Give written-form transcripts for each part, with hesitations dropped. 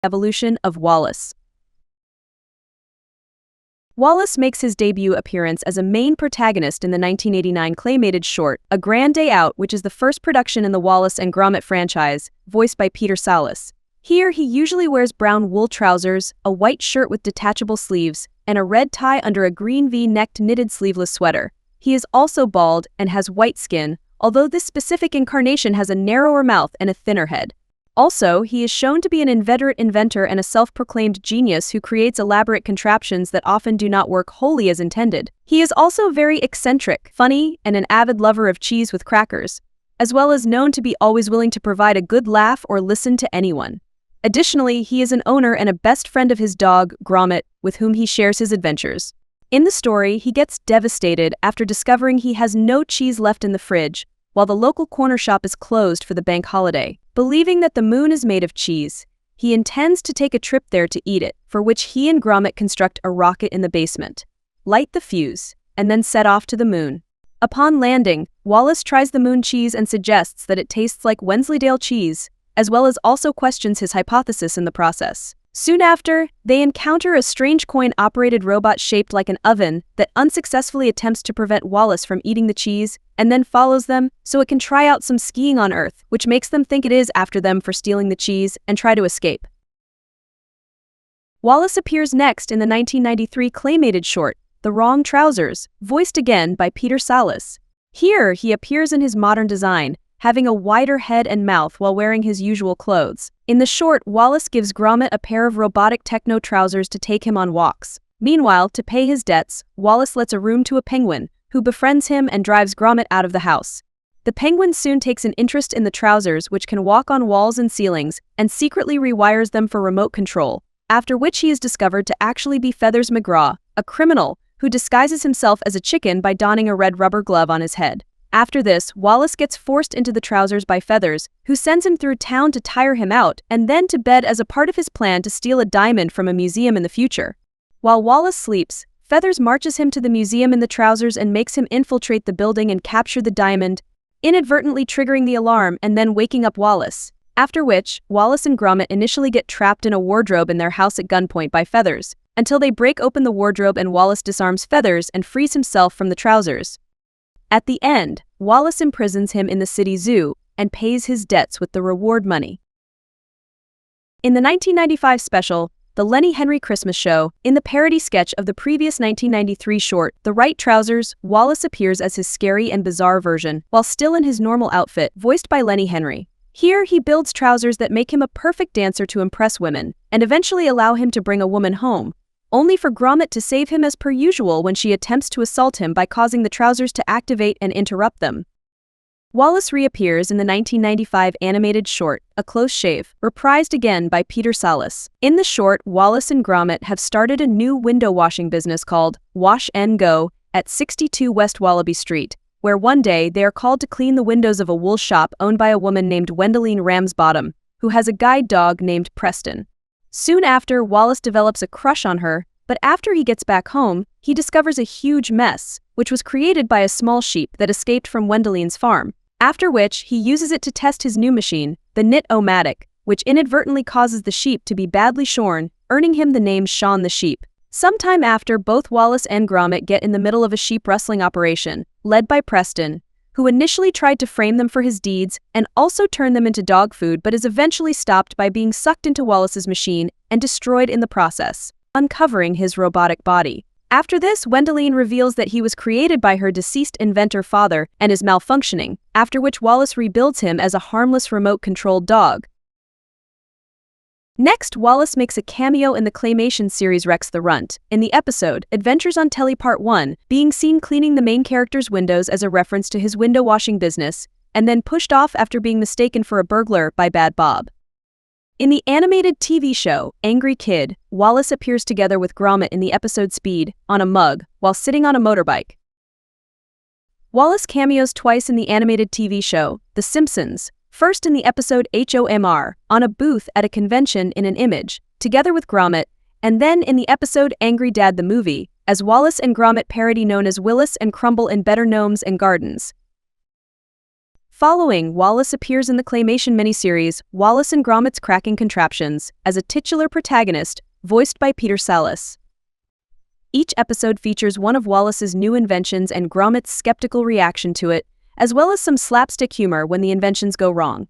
Evolution of Wallace. Wallace makes his debut appearance as a main protagonist in the 1989 claymated short, A Grand Day Out, which is the first production in the Wallace and Gromit franchise, voiced by Peter Sallis. Here, he usually wears brown wool trousers, a white shirt with detachable sleeves, and a red tie under a green V-necked knitted sleeveless sweater. He is also bald and has white skin, although this specific incarnation has a narrower mouth and a thinner head. Also, he is shown to be an inveterate inventor and a self-proclaimed genius who creates elaborate contraptions that often do not work wholly as intended. He is also very eccentric, funny, and an avid lover of cheese with crackers, as well as known to be always willing to provide a good laugh or listen to anyone. Additionally, he is an owner and a best friend of his dog, Gromit, with whom he shares his adventures. In the story, he gets devastated after discovering he has no cheese left in the fridge, while the local corner shop is closed for the bank holiday. Believing that the moon is made of cheese, he intends to take a trip there to eat it, for which he and Gromit construct a rocket in the basement, light the fuse, and then set off to the moon. Upon landing, Wallace tries the moon cheese and suggests that it tastes like Wensleydale cheese, as well as also questions his hypothesis in the process. Soon after, they encounter a strange coin-operated robot shaped like an oven that unsuccessfully attempts to prevent Wallace from eating the cheese, and then follows them so it can try out some skiing on Earth, which makes them think it is after them for stealing the cheese and try to escape. Wallace appears next in the 1993 claymated short, The Wrong Trousers, voiced again by Peter Sallis. Here, he appears in his modern design, having a wider head and mouth while wearing his usual clothes. In the short, Wallace gives Gromit a pair of robotic techno trousers to take him on walks. Meanwhile, to pay his debts, Wallace lets a room to a penguin, who befriends him and drives Gromit out of the house. The penguin soon takes an interest in the trousers, which can walk on walls and ceilings, and secretly rewires them for remote control, after which he is discovered to actually be Feathers McGraw, a criminal who disguises himself as a chicken by donning a red rubber glove on his head. After this, Wallace gets forced into the trousers by Feathers, who sends him through town to tire him out and then to bed as a part of his plan to steal a diamond from a museum in the future. While Wallace sleeps, Feathers marches him to the museum in the trousers and makes him infiltrate the building and capture the diamond, inadvertently triggering the alarm and then waking up Wallace. After which, Wallace and Gromit initially get trapped in a wardrobe in their house at gunpoint by Feathers, until they break open the wardrobe and Wallace disarms Feathers and frees himself from the trousers. At the end, Wallace imprisons him in the city zoo and pays his debts with the reward money. In the 1995 special, The Lenny Henry Christmas Show, in the parody sketch of the previous 1993 short, The Right Trousers, Wallace appears as his scary and bizarre version, while still in his normal outfit, voiced by Lenny Henry. Here, he builds trousers that make him a perfect dancer to impress women, and eventually allow him to bring a woman home, only for Gromit to save him as per usual when she attempts to assault him by causing the trousers to activate and interrupt them. Wallace reappears in the 1995 animated short, A Close Shave, reprised again by Peter Sallis. In the short, Wallace and Gromit have started a new window washing business called Wash and Go at 62 West Wallaby Street, where one day they are called to clean the windows of a wool shop owned by a woman named Wendeline Ramsbottom, who has a guide dog named Preston. Soon after, Wallace develops a crush on her, but after he gets back home, he discovers a huge mess, which was created by a small sheep that escaped from Wendeline's farm. After which, he uses it to test his new machine, the Knit-O-Matic, which inadvertently causes the sheep to be badly shorn, earning him the name Shaun the Sheep. Sometime after, both Wallace and Gromit get in the middle of a sheep rustling operation, led by Preston, who initially tried to frame them for his deeds and also turn them into dog food, but is eventually stopped by being sucked into Wallace's machine and destroyed in the process, uncovering his robotic body. After this, Wendeline reveals that he was created by her deceased inventor father and is malfunctioning, after which Wallace rebuilds him as a harmless remote-controlled dog. Next, Wallace makes a cameo in the claymation series Rex the Runt, in the episode Adventures on Telly Part 1, being seen cleaning the main character's windows as a reference to his window washing business, and then pushed off after being mistaken for a burglar by Bad Bob. In the animated TV show, Angry Kid, Wallace appears together with Gromit in the episode Speed, on a mug, while sitting on a motorbike. Wallace cameos twice in the animated TV show, The Simpsons, first in the episode HOMR, on a booth at a convention in an image, together with Gromit, and then in the episode Angry Dad the Movie, as Wallace and Gromit parody known as Willis and Crumble in Better Gnomes and Gardens. Following, Wallace appears in the claymation miniseries Wallace and Gromit's Cracking Contraptions as a titular protagonist, voiced by Peter Sallis. Each episode features one of Wallace's new inventions and Gromit's skeptical reaction to it, as well as some slapstick humor when the inventions go wrong.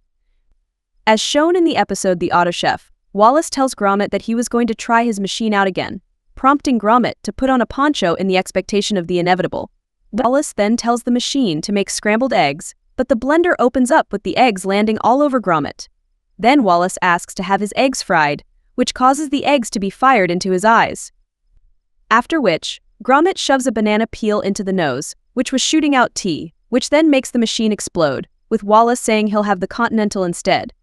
As shown in the episode The Auto Chef, Wallace tells Gromit that he was going to try his machine out again, prompting Gromit to put on a poncho in the expectation of the inevitable. Wallace then tells the machine to make scrambled eggs, but the blender opens up with the eggs landing all over Gromit. Then Wallace asks to have his eggs fried, which causes the eggs to be fired into his eyes. After which, Gromit shoves a banana peel into the nose, which was shooting out tea, which then makes the machine explode, with Wallace saying he'll have the Continental instead.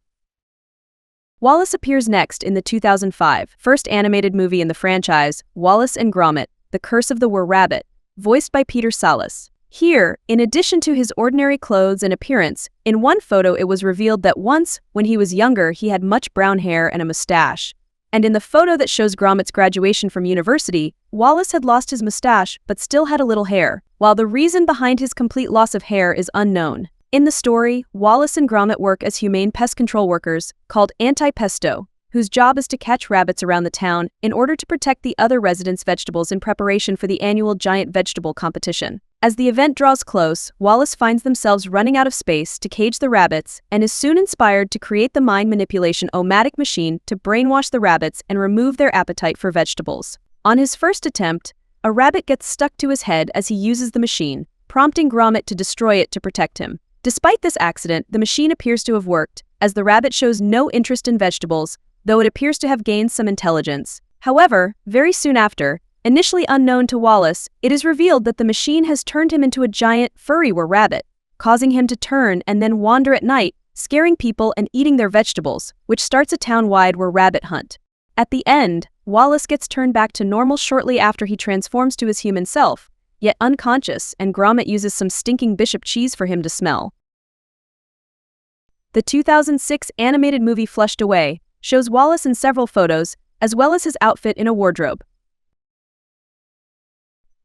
Wallace appears next in the 2005 first animated movie in the franchise, Wallace and Gromit, The Curse of the Were-Rabbit, voiced by Peter Sallis. Here, in addition to his ordinary clothes and appearance, in one photo it was revealed that once, when he was younger, he had much brown hair and a mustache. And in the photo that shows Gromit's graduation from university, Wallace had lost his mustache but still had a little hair, while the reason behind his complete loss of hair is unknown. In the story, Wallace and Gromit work as humane pest control workers, called anti-pesto, whose job is to catch rabbits around the town in order to protect the other residents' vegetables in preparation for the annual giant vegetable competition. As the event draws close, Wallace finds themselves running out of space to cage the rabbits and is soon inspired to create the mind manipulation o-matic machine to brainwash the rabbits and remove their appetite for vegetables. On his first attempt, a rabbit gets stuck to his head as he uses the machine, prompting Gromit to destroy it to protect him. Despite this accident, the machine appears to have worked, as the rabbit shows no interest in vegetables, though it appears to have gained some intelligence. However, very soon after, initially unknown to Wallace, it is revealed that the machine has turned him into a giant, furry were-rabbit, causing him to turn and then wander at night, scaring people and eating their vegetables, which starts a town-wide were-rabbit hunt. At the end, Wallace gets turned back to normal shortly after he transforms to his human self, yet unconscious, and Gromit uses some stinking bishop cheese for him to smell. The 2006 animated movie Flushed Away shows Wallace in several photos, as well as his outfit in a wardrobe.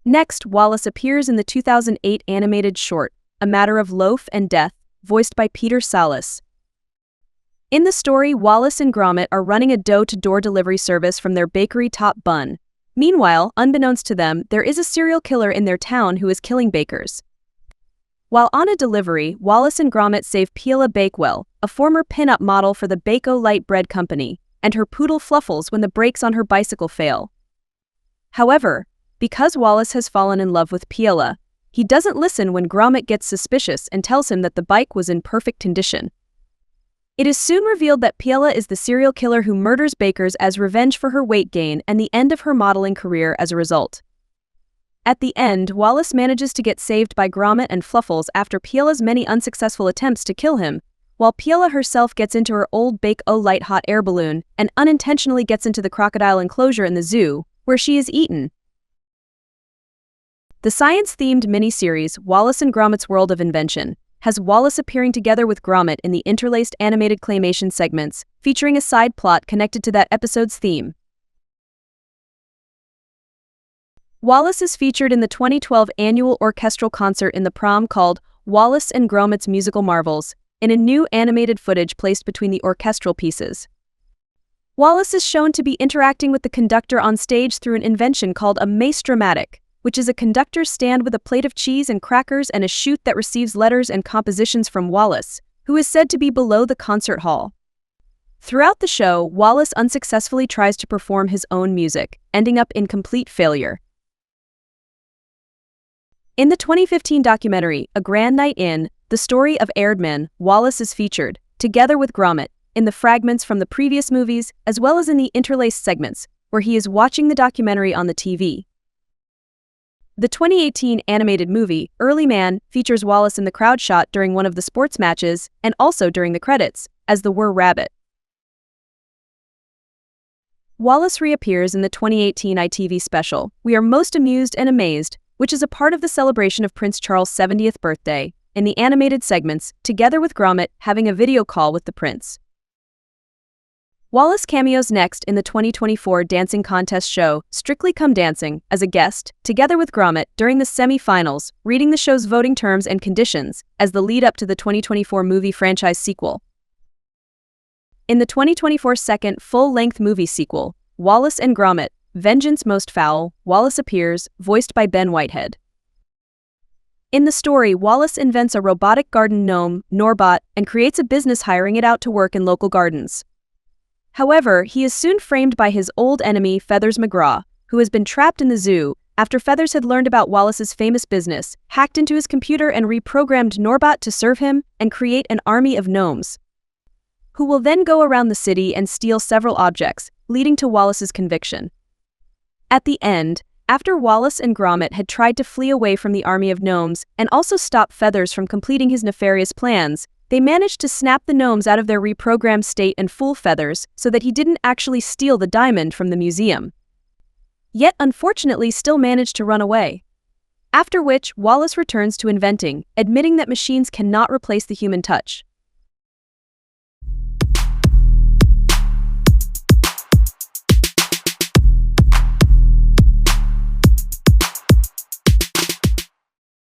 Next, Wallace appears in the 2008 animated short, A Matter of Loaf and Death, voiced by Peter Sallis. In the story, Wallace and Gromit are running a door-to-door delivery service from their bakery Top Bun. Meanwhile, unbeknownst to them, there is a serial killer in their town who is killing bakers. While on a delivery, Wallace and Gromit save Pila Bakewell, a former pin-up model for the Bako Light Bread Company, and her poodle Fluffles when the brakes on her bicycle fail. However, because Wallace has fallen in love with Pila, he doesn't listen when Gromit gets suspicious and tells him that the bike was in perfect condition. It is soon revealed that Pila is the serial killer who murders bakers as revenge for her weight gain and the end of her modeling career as a result. At the end, Wallace manages to get saved by Gromit and Fluffles after Pila's many unsuccessful attempts to kill him, while Pila herself gets into her old Bake-O-Light hot air balloon and unintentionally gets into the crocodile enclosure in the zoo, where she is eaten. The science-themed miniseries Wallace and Gromit's World of Invention has Wallace appearing together with Gromit in the interlaced animated claymation segments, featuring a side plot connected to that episode's theme. Wallace is featured in the 2012 annual orchestral concert in the prom called Wallace and Gromit's Musical Marvels, in a new animated footage placed between the orchestral pieces. Wallace is shown to be interacting with the conductor on stage through an invention called a mace-dramatic, which is a conductor's stand with a plate of cheese and crackers and a chute that receives letters and compositions from Wallace, who is said to be below the concert hall. Throughout the show, Wallace unsuccessfully tries to perform his own music, ending up in complete failure. In the 2015 documentary, A Grand Night In, the story of Aardman, Wallace is featured, together with Gromit, in the fragments from the previous movies as well as in the interlaced segments, where he is watching the documentary on the TV. The 2018 animated movie, Early Man, features Wallace in the crowd shot during one of the sports matches and also during the credits, as the Were-Rabbit. Wallace reappears in the 2018 ITV special, We Are Most Amused and Amazed, which is a part of the celebration of Prince Charles' 70th birthday, in the animated segments, together with Gromit having a video call with the prince. Wallace cameos next in the 2024 dancing contest show Strictly Come Dancing as a guest, together with Gromit, during the semi-finals, reading the show's voting terms and conditions as the lead-up to the 2024 movie franchise sequel. In the 2024 second full-length movie sequel, Wallace and Gromit, Vengeance Most Fowl, Wallace appears, voiced by Ben Whitehead. In the story, Wallace invents a robotic garden gnome, Norbot, and creates a business hiring it out to work in local gardens. However, he is soon framed by his old enemy, Feathers McGraw, who has been trapped in the zoo after Feathers had learned about Wallace's famous business, hacked into his computer and reprogrammed Norbot to serve him and create an army of gnomes, who will then go around the city and steal several objects, leading to Wallace's conviction. At the end, after Wallace and Gromit had tried to flee away from the army of gnomes and also stop Feathers from completing his nefarious plans, they managed to snap the gnomes out of their reprogrammed state and fool Feathers so that he didn't actually steal the diamond from the museum, yet unfortunately still managed to run away. After which, Wallace returns to inventing, admitting that machines cannot replace the human touch.